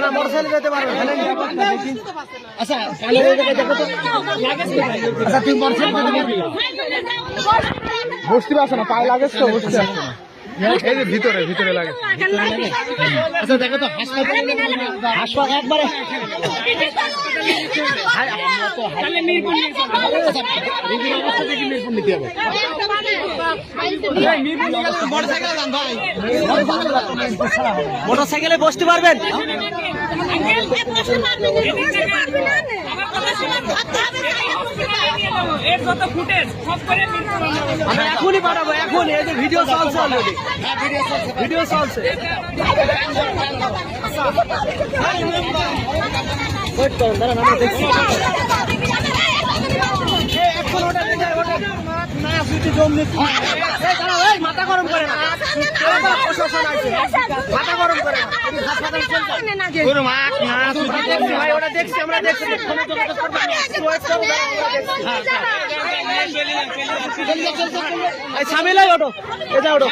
না মোটরসাইকেল যেতে পারবে। আচ্ছা আচ্ছা তুমি মোটরসাইকেল বসতে পারছো না, পায়ে লাগে তো বসতে পারছো না। এই যে ভিতরে ভিতরে লাগে। আচ্ছা দেখো তো হাসপাতাল একবারে মোটরসাইকেলে বসতে পারবেন? এখনই পাঠাবো, এখন এই যে ভিডিও চলছে অলরেডি, ভিডিও চলছে। ওয়েট করুন, দাঁড়ান আমরা দেখছি। মাথা গরম করে না, প্রশাসন আছে, মাথা গরম করে না। ওটা দেখছি, আমরা দেখছি। সামিল হয় ওটো, এটা ওটো।